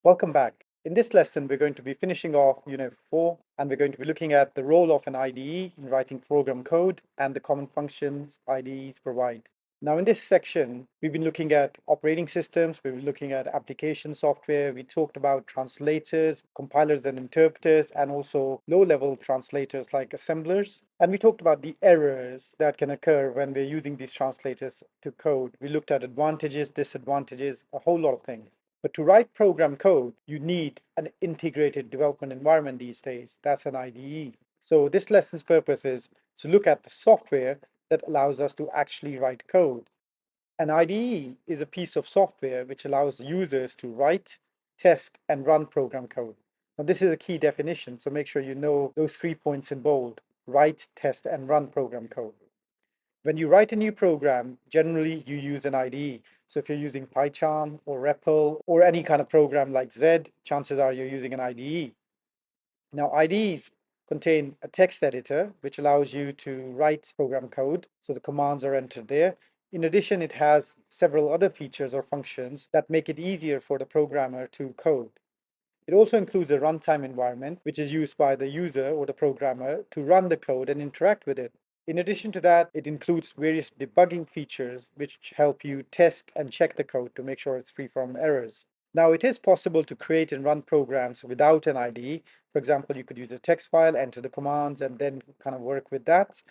Welcome back. In this lesson, we're going to be finishing off Unit 4, and we're going to be looking at the role of an IDE in writing program code and the common functions IDEs provide. Now, in this section, we've been looking at operating systems, we've been looking at application software, we talked about translators, compilers and interpreters, and also low-level translators like assemblers. And we talked about the errors that can occur when we're using these translators to code. We looked at advantages, disadvantages, a whole lot of things. But to write program code, you need an integrated development environment these days. That's an IDE. So this lesson's purpose is to look at the software that allows us to actually write code. An IDE is a piece of software which allows users to write, test, and run program code. Now, this is a key definition, so make sure you know those 3 points in bold: write, test, and run program code. When you write a new program, generally you use an IDE. So if you're using PyCharm or REPL or any kind of program like Z, chances are you're using an IDE. Now, IDEs contain a text editor, which allows you to write program code. So the commands are entered there. In addition, it has several other features or functions that make it easier for the programmer to code. It also includes a runtime environment, which is used by the user or the programmer to run the code and interact with it. In addition to that, it includes various debugging features which help you test and check the code to make sure it's free from errors. Now, it is possible to create and run programs without an IDE. For example, you could use a text file, enter the commands, and then kind of work with that.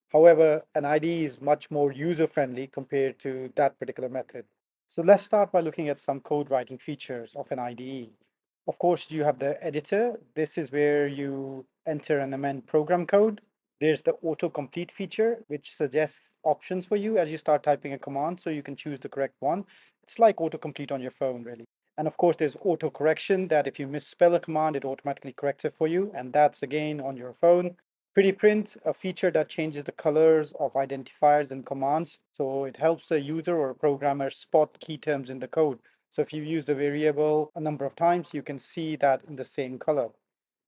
However, an IDE is much more user-friendly compared to that particular method. So let's start by looking at some code writing features of an IDE. Of course, you have the editor. This is where you enter and amend program code. There's the autocomplete feature, which suggests options for you as you start typing a command so you can choose the correct one. It's like autocomplete on your phone, really. And of course, there's autocorrection that if you misspell a command, it automatically corrects it for you. And that's again on your phone. Pretty print, a feature that changes the colors of identifiers and commands. So it helps a user or a programmer spot key terms in the code. So if you use the variable a number of times, you can see that in the same color.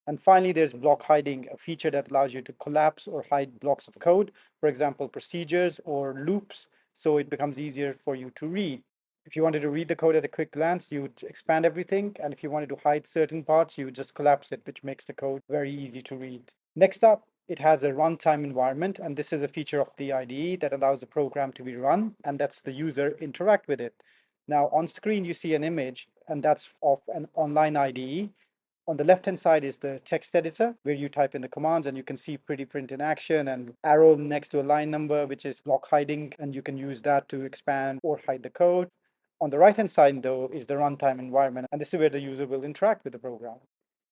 And finally, there's block hiding, a feature that allows you to collapse or hide blocks of code, for example, procedures or loops, so it becomes easier for you to read. If you wanted to read the code at a quick glance, you would expand everything. And if you wanted to hide certain parts, you would just collapse it, which makes the code very easy to read. Next up, it has a runtime environment, and this is a feature of the IDE that allows the program to be run and lets the user interact with it. Now, on screen, you see an image, and that's of an online IDE. On the left-hand side is the text editor where you type in the commands and you can see pretty print in action and arrow next to a line number, which is block hiding, and you can use that to expand or hide the code. On the right-hand side, though, is the runtime environment, and this is where the user will interact with the program.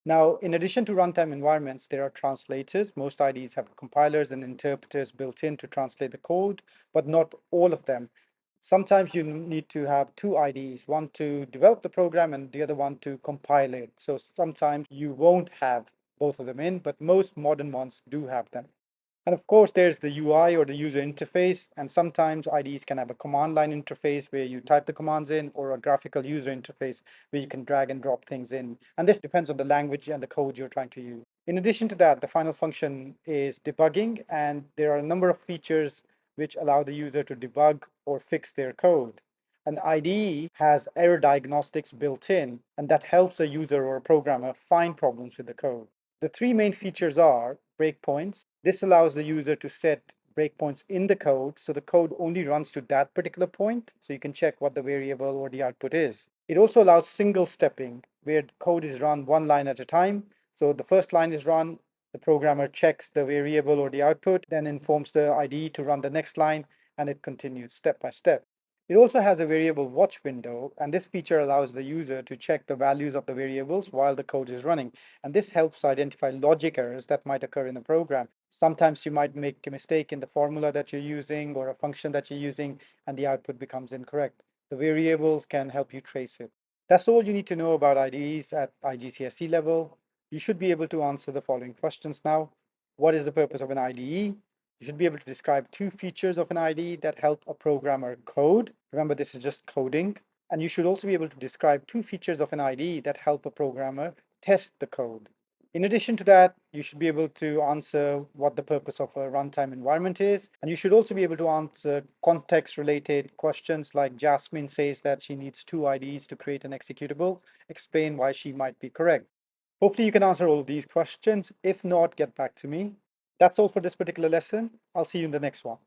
Now, in addition to runtime environments, there are translators. Most IDEs have compilers and interpreters built in to translate the code, but not all of them. Sometimes you need to have two IDEs, one to develop the program and the other one to compile it. So sometimes you won't have both of them in, but most modern ones do have them. And of course, there's the UI or the user interface. And sometimes IDEs can have a command line interface where you type the commands in, or a graphical user interface where you can drag and drop things in. And this depends on the language and the code you're trying to use. In addition to that, the final function is debugging, and there are a number of features which allow the user to debug or fix their code. An IDE has error diagnostics built in, and that helps a user or a programmer find problems with the code. The three main features are breakpoints. This allows the user to set breakpoints in the code, so the code only runs to that particular point, so you can check what the variable or the output is. It also allows single stepping, where the code is run one line at a time. So the first line is run, the programmer checks the variable or the output, then informs the IDE to run the next line, and it continues step by step. It also has a variable watch window, and this feature allows the user to check the values of the variables while the code is running. And this helps identify logic errors that might occur in the program. Sometimes you might make a mistake in the formula that you're using or a function that you're using, and the output becomes incorrect. The variables can help you trace it. That's all you need to know about IDEs at IGCSE level. You should be able to answer the following questions now. What is the purpose of an IDE? You should be able to describe two features of an IDE that help a programmer code. Remember, this is just coding. And you should also be able to describe two features of an IDE that help a programmer test the code. In addition to that, you should be able to answer what the purpose of a runtime environment is. And you should also be able to answer context related questions like Jasmine says that she needs two IDEs to create an executable. Explain why she might be correct. Hopefully you can answer all of these questions. If not, get back to me. That's all for this particular lesson. I'll see you in the next one.